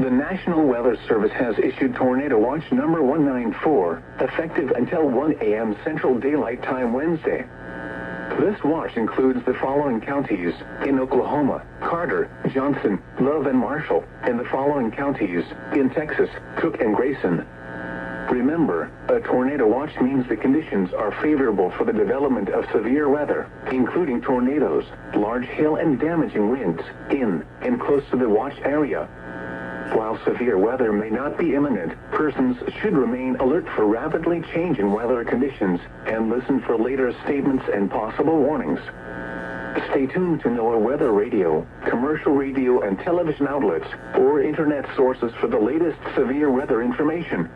The National Weather Service has issued Tornado Watch number 194, effective until 1 a.m. Central Daylight Time Wednesday. This watch includes the following counties in Oklahoma: Carter, Johnson, Love, and Marshall, and the following counties in Texas: Cook and Grayson. Remember, a tornado watch means the conditions are favorable for the development of severe weather, including tornadoes, large hail, and damaging winds in and close to the watch area. While severe weather may not be imminent, persons should remain alert for rapidly changing weather conditions and listen for later statements and possible warnings. Stay tuned to NOAA weather radio, commercial radio and television outlets, or internet sources for the latest severe weather information.